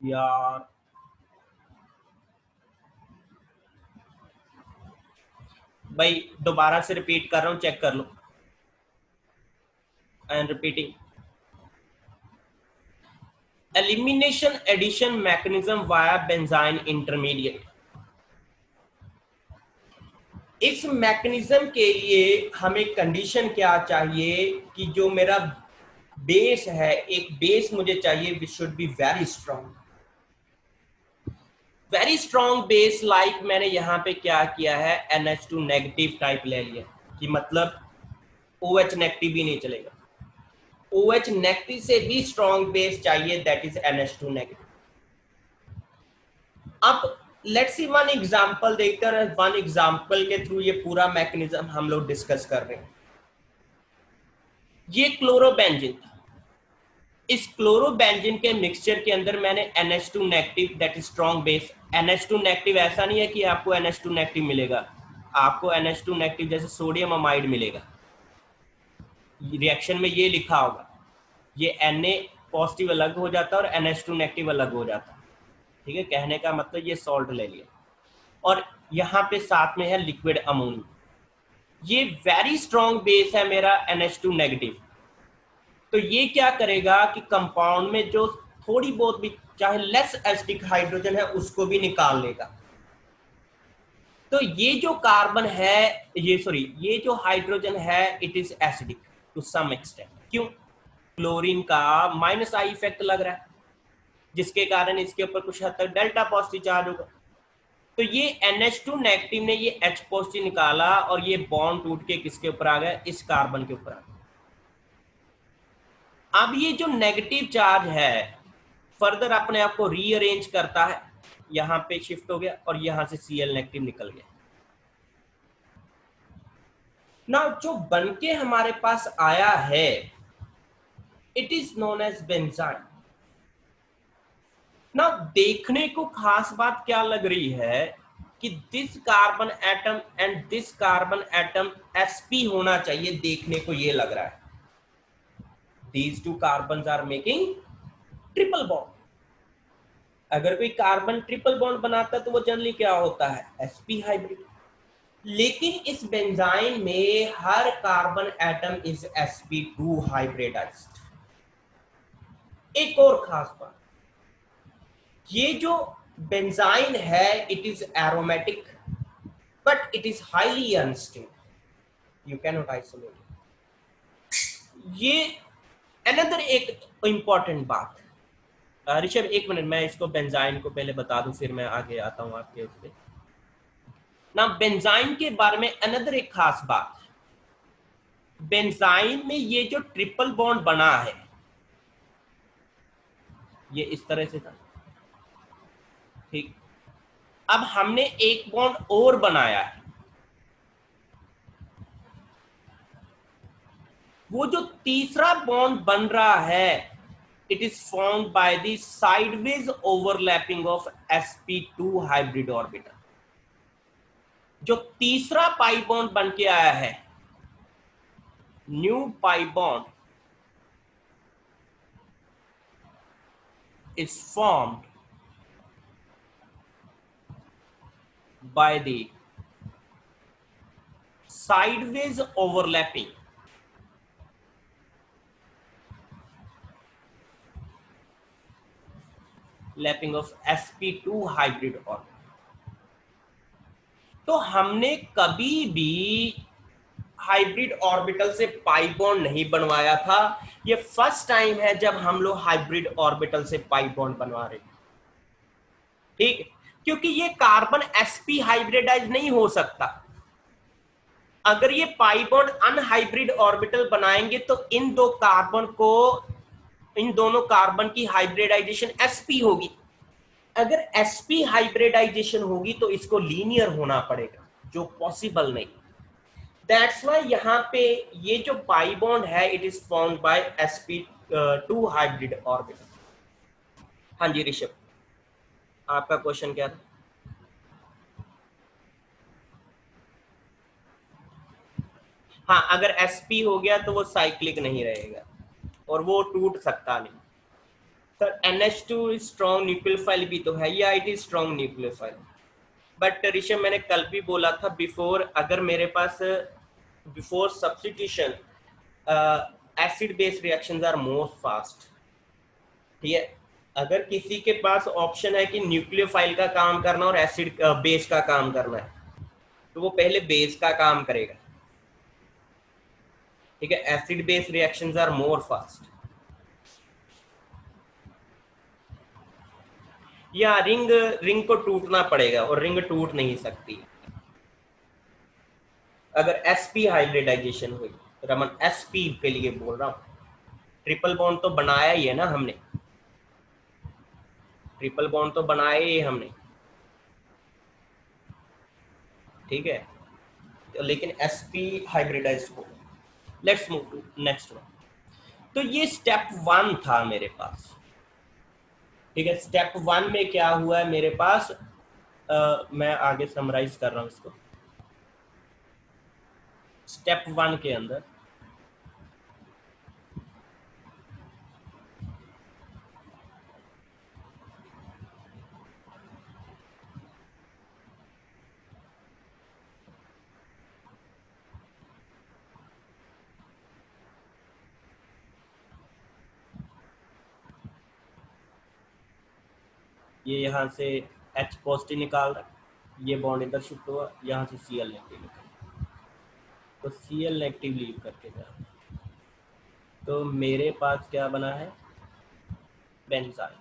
यार भाई दोबारा से रिपीट कर रहा हूँ, चेक कर लो। And repeating elimination addition mechanism via benzyne intermediate. इस मैकेनिज्म के लिए हमें कंडीशन क्या चाहिए कि जो मेरा बेस है, एक बेस मुझे चाहिए which should be very strong, very strong base. Like मैंने यहाँ पे क्या किया है, NH2 नेगेटिव टाइप ले लिया कि मतलब OH नेगेटिव भी नहीं चलेगा, OH नेगेटिव से भी स्ट्रांग बेस चाहिए, दैट इज NH2 नेगेटिव। अब लेट्स सी वन एग्जांपल देखते हैं, वन एग्जांपल के थ्रू ये पूरा मैकेनिज्म हम लोग डिस्कस कर रहे हैं। ये क्लोरोबेंजीन था, इस क्लोरोबेंजीन के मिक्सचर के अंदर मैंने NH2 negative that is strong base. NH2 negative ऐसा नहीं है कि आपको NH2 नेगेटिव मिलेगा, आपको NH2 नेगेटिव जैसे सोडियम अमाइड मिलेगा, रिएक्शन में ये लिखा होगा, ये Na पॉजिटिव अलग हो जाता है और NH2 नेगेटिव अलग हो जाता है। ठीक है, कहने का मतलब ये सॉल्ट ले लिया और यहाँ पे साथ में है लिक्विड अमोनिया। ये वेरी स्ट्रॉन्ग बेस है मेरा NH2 नेगेटिव। तो ये क्या करेगा कि कंपाउंड में जो थोड़ी बहुत भी चाहे लेस एसिडिक हाइड्रोजन है उसको भी निकाल लेगा। तो ये जो कार्बन है, ये जो हाइड्रोजन है it is acidic to some extent. क्यों? क्लोरीन का -I इफेक्ट लग रहा है, जिसके कारण इसके ऊपर कुछ हद तक डेल्टा पॉजिटिव चार्ज होगा। तो ये NH2 नेगेटिव ने ये H पॉजिटिव निकाला और ये बॉन्ड टूट के किसके ऊपर आ गया, इस कार्बन के ऊपर आ गया। अब ये जो नेगेटिव चार्ज है फर्दर अपने आप को रीअरेंज करता है, यहां पे शिफ्ट हो गया और यहां से Cl नेगेटिव निकल गया। ना जो बनके हमारे पास आया है it is known as benzene. ना देखने को खास बात क्या लग रही है कि this carbon atom and this carbon atom sp होना चाहिए, देखने को ये लग रहा है these two carbons are making triple bond. अगर कोई कार्बन ट्रिपल बॉन्ड बनाता है तो वो जनरली क्या होता है, sp हाइब्रिड। लेकिन इस बेंजाइन में हर carbon atom is sp2 hybridized. एक और खास बात, ये जो बेंजाइन है it is aromatic but it is highly unstable, you can not isolate. ये अनदर एक इंपॉर्टेंट बात। ऋषभ एक मिनट, मैं इसको बेंजाइन को पहले बता दूं फिर मैं आगे आता हूं आपके उस पे ना। बेंजाइन के बारे में अनदर एक खास बात, बेंजाइन में ये जो ट्रिपल बॉन्ड बना है ये इस तरह से था, ठीक। अब हमने एक बॉन्ड और बनाया है, वो जो तीसरा बॉन्ड बन रहा है it is formed by the sideways overlapping of sp2 hybrid orbital. जो तीसरा पाई बॉन्ड बन के आया है, new pi bond is formed by the sideways overlapping of sp2 hybrid orbital। तो हमने कभी भी हाइब्रिड ऑर्बिटल से पाई बॉन्ड नहीं बनवाया था, ये फर्स्ट टाइम है जब हम लोग हाइब्रिड ऑर्बिटल से पाई बॉन्ड बनवा रहे हैं, ठीक। क्योंकि ये कार्बन sp हाइब्रिडाइज नहीं हो सकता। अगर ये पाई बॉन्ड अनहाइब्रिड ऑर्बिटल बनाएंगे तो इन दोनों कार्बन की हाइब्रिडाइजेशन sp होगी। अगर sp हाइब्रिडाइजेशन होगी तो इसको लीनियर होना पड़ेगा, जो पॉसिबल नहीं। दैट्स व्हाई यहाँ पे ये जो पाई बॉन्ड है it is formed by sp2 hybrid orbital. हाँ जी ऋषभ, आपका क्वेश्चन क्या था? हाँ, अगर sp हो गया तो वो साइक्लिक नहीं रहेगा और वो टूट सकता नहीं। सर NH2 स्ट्रॉन्ग न्यूक्लियोफाइल भी तो है, या it is strong nucleophile. But Rishabh मैंने कल भी बोला था, बिफोर अगर मेरे पास before substitution acid base reactions are more fast. ठीक है, अगर किसी के पास ऑप्शन है कि न्यूक्लियोफाइल का काम करना और एसिड बेस का काम करना है, तो वो पहले बेस का काम करेगा। ठीक है, acid base reactions are more fast. या रिंग रिंग को टूटना पड़ेगा, और रिंग टूट नहीं सकती अगर sp हाइब्रिडाइजेशन हुई। रमन sp के लिए बोल रहा हूं, ट्रिपल बॉन्ड तो बनाया ही है ना हमने, ट्रिपल बॉन्ड तो बनाया ही है हमने। ठीक है, तो लेकिन sp हाइब्रिडाइज्ड हो। Let's move to next one. तो ये स्टेप वन था मेरे पास। ठीक है, स्टेप वन में क्या हुआ है मेरे पास, मैं आगे समराइज कर रहा हूं इसको। स्टेप वन के अंदर ये यहाँ से H पॉजिटिव निकाल रहा है, ये बॉन्ड इधर शिफ्ट हुआ, यहाँ से Cl नेगेटिव निकाल, तो Cl नेगेटिव लीव करके जा रहा है। तो मेरे पास क्या बना है, बेंजाइन।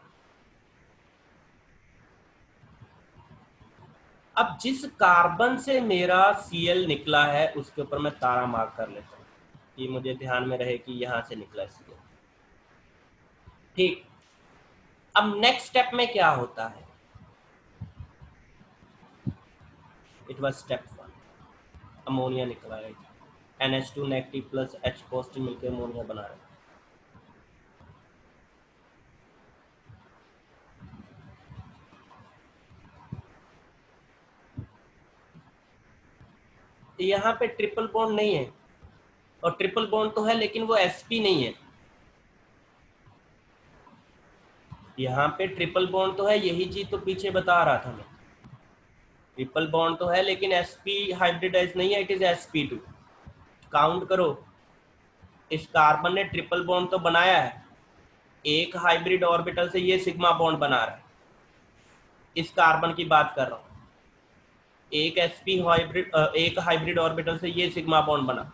अब जिस कार्बन से मेरा Cl निकला है उसके ऊपर मैं तारा मार्क कर लेता हूँ, ये मुझे ध्यान में रहे कि यहाँ से निकला Cl। ठीक, अब नेक्स्ट स्टेप में क्या होता है, it was step one, ammonia निकला है, NH2 negative plus H positive मिलकर अमोनिया बना रहा है। यहाँ पे ट्रिपल बॉन्ड नहीं है, और ट्रिपल बॉन्ड तो है लेकिन वो sp नहीं है। यहाँ पे ट्रिपल बॉन्ड तो है, यही चीज तो पीछे बता रहा था मैं, ट्रिपल बॉन्ड तो है लेकिन sp हाइब्रिडाइज नहीं है, इट इज sp2। काउंट करो, इस कार्बन ने ट्रिपल बॉन्ड तो बनाया है, एक हाइब्रिड ऑर्बिटल से ये सिग्मा बॉन्ड बना रहा है, इस कार्बन की बात कर रहा हूँ। एक sp हाइब्रिड, एक हाइब्रिड ऑर्बिटल से ये सिग्मा बॉन्ड बना,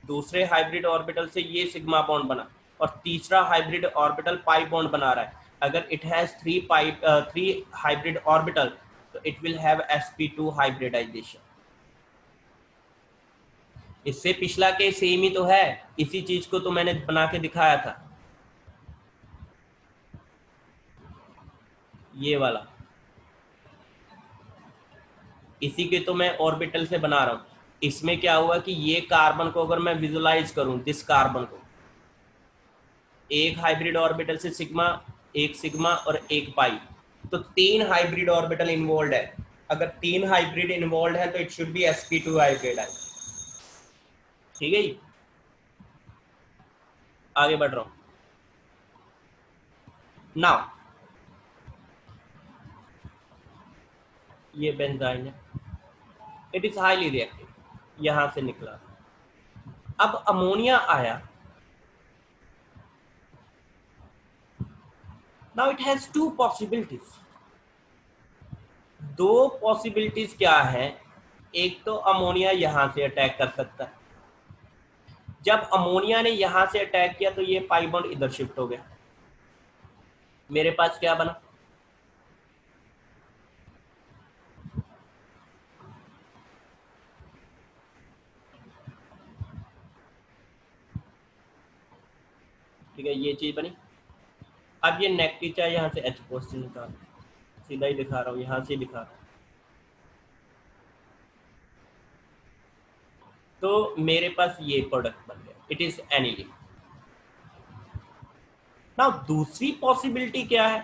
दूसरे हाइब्रिड ऑर्बिटल से ये सिग्मा बॉन्ड बना, और तीसरा हाइब्रिड ऑर्बिटल पाई बॉन्ड बना रहा है। अगर it has three hybrid orbital, तो it will have sp2 hybridization. इससे पिछला के सेम ही तो है, इसी चीज को तो मैंने बना के दिखाया था, ये वाला, इसी के तो मैं ऑर्बिटल से बना रहा हूं। इसमें क्या हुआ कि ये कार्बन को अगर मैं विजुलाइज करूं, दिस कार्बन को, एक हाइब्रिड ऑर्बिटल से सिग्मा, एक सिग्मा और एक पाई, तो तीन हाइब्रिड ऑर्बिटल इन्वॉल्व है। अगर तीन हाइब्रिड इन्वॉल्व है तो it should be sp2 hybrid है। ठीक है जी, आगे बढ़ रहा हूं। नाउ ये बेंजाइन है, इट इज हाईली रिएक्टिव, यहां से निकला। अब अमोनिया आया, now it has to possibilities. दो पॉसिबिलिटीज क्या है, एक तो अमोनिया यहां से अटैक कर सकता है, जब अमोनिया ने यहां से अटैक किया तो ये पाई बॉन्ड इधर शिफ्ट हो गया, मेरे पास क्या बना, ठीक है, ये चीज बनी। अब ये नेगेटिव चाहे यहाँ से H पॉजिटिव निकाल, सीधा ही दिखा रहा हूँ, यहाँ से दिखा रहा हूँ, तो मेरे पास ये प्रोडक्ट बन गया, इट इज एनिलीन। नाउ दूसरी पॉसिबिलिटी क्या है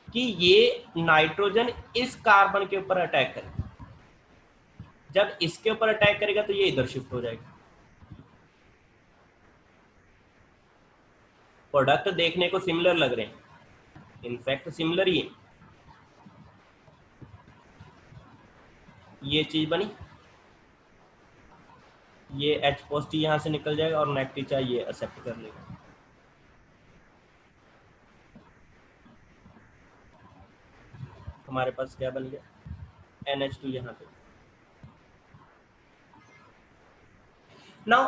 कि ये नाइट्रोजन इस कार्बन के ऊपर अटैक करे, जब इसके ऊपर अटैक करेगा तो ये इधर शिफ्ट हो जाएगा, प्रोडक्ट देखने को सिमिलर लग रहे हैं, इनफैक्ट सिमिलर ही है। ये चीज बनी, ये H पॉजिटिव यहां से निकल जाएगा और नेगेटिव चार्ज ये एक्सेप्ट कर लेगा। हमारे पास क्या बन गया, NH2 यहाँ पे। नाउ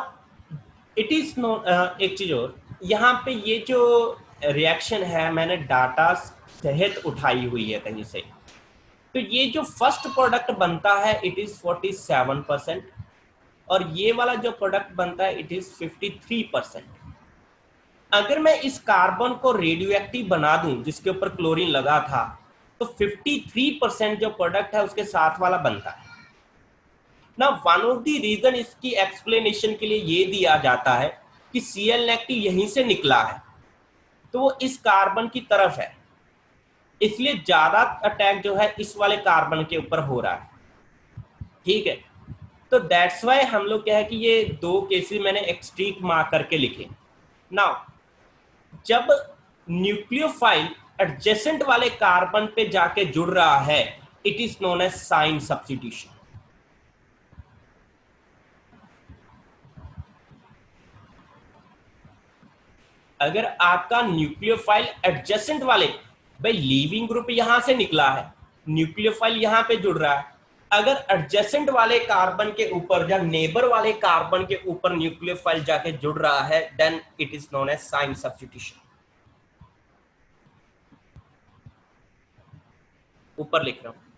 इट इज नो, एक चीज और यहाँ पे, ये जो रिएक्शन है मैंने डाटा सहित उठाई हुई है कहीं से, तो ये जो फर्स्ट प्रोडक्ट बनता है इट इज 47% और ये वाला जो प्रोडक्ट बनता है इट इज 53%। अगर मैं इस कार्बन को रेडियो एक्टिव बना दूं जिसके ऊपर क्लोरीन लगा था, तो 53% जो प्रोडक्ट है उसके साथ वाला बनता है ना। वन ऑफ द रीजन इसकी एक्सप्लेनेशन के लिए ये दिया जाता है कि Cl नेगेटिव यहीं से निकला है, तो वो इस कार्बन की तरफ है, इसलिए ज्यादा अटैक जो है इस वाले कार्बन के ऊपर हो रहा है। ठीक है, तो दैट्स वाई हम लोग क्या है कि ये दो केसेस मैंने एक्सट्रीक मार्क करके लिखे। नाउ जब न्यूक्लियोफाइल एडजेसेंट वाले कार्बन पे जाके जुड़ रहा है, it is known as cine substitution. अगर आपका न्यूक्लियोफाइल एडजेसेंट वाले, भाई लीविंग ग्रुप यहां से निकला है, न्यूक्लियोफाइल यहां पे जुड़ रहा है, अगर एडजेसेंट वाले कार्बन के ऊपर या नेबर वाले कार्बन के ऊपर न्यूक्लियोफाइल जाके जुड़ रहा है, then it is known as cine substitution. ऊपर लिख रहा हूं,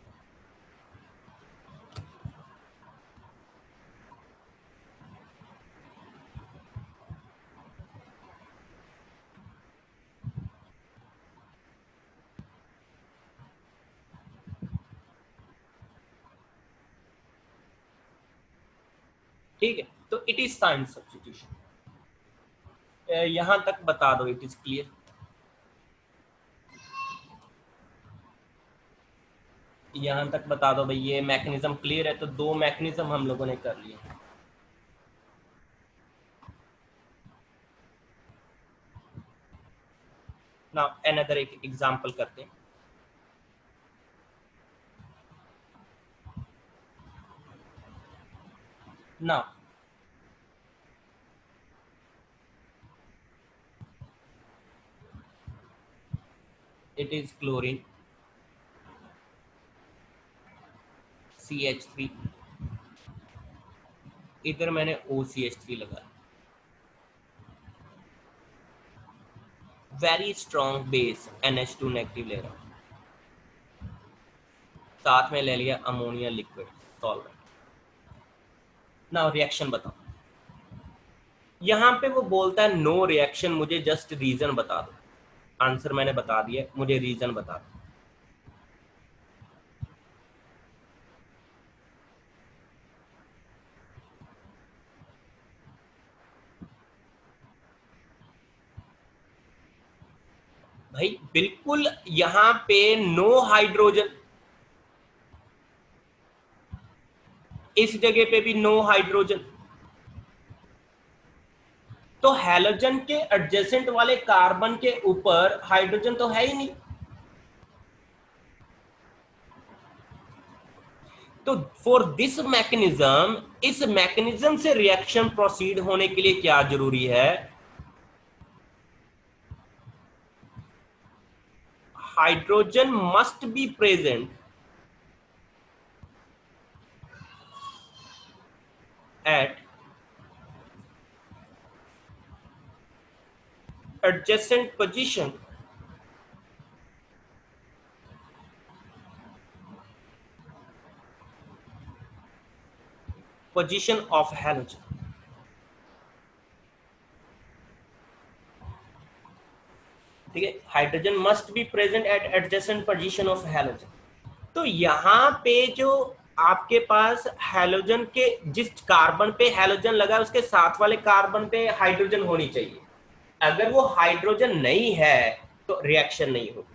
ठीक है। तो इट इज साइन सब्स्टिट्यूशन, यहां तक बता दो, इट इज क्लियर। यहां तक बता दो भाई, ये मैकेनिज्म क्लियर है। तो दो मैकेनिज्म हम लोगों ने कर लिए। नाउ अनदर एक एग्जांपल करते हैं। Now it is chlorine CH3, इधर मैंने OCH3 लगाया, very strong base NH2 negative ले रहा हूं, साथ में ले लिया ammonia liquid solvent. Now reaction बताओ। यहां पे वो बोलता है नो रिएक्शन, मुझे जस्ट रीजन बता दो। आंसर मैंने बता दिया, मुझे रीजन बता दो। भाई बिल्कुल यहां पे नो हाइड्रोजन, इस जगह पे भी नो हाइड्रोजन, तो हैलोजन के एडजेसेंट वाले कार्बन के ऊपर हाइड्रोजन तो है ही नहीं। तो फॉर दिस मैकेनिज्म, इस मैकेनिज्म से रिएक्शन प्रोसीड होने के लिए क्या जरूरी है, hydrogen must be present at adjacent position of halogen। ठीक है, hydrogen must be present at adjacent position of halogen. तो यहाँ पे जो आपके पास हैलोजन के जिस कार्बन पे हैलोजन लगा है उसके साथ वाले कार्बन पे हाइड्रोजन होनी चाहिए। अगर वो हाइड्रोजन नहीं है तो रिएक्शन नहीं होगी।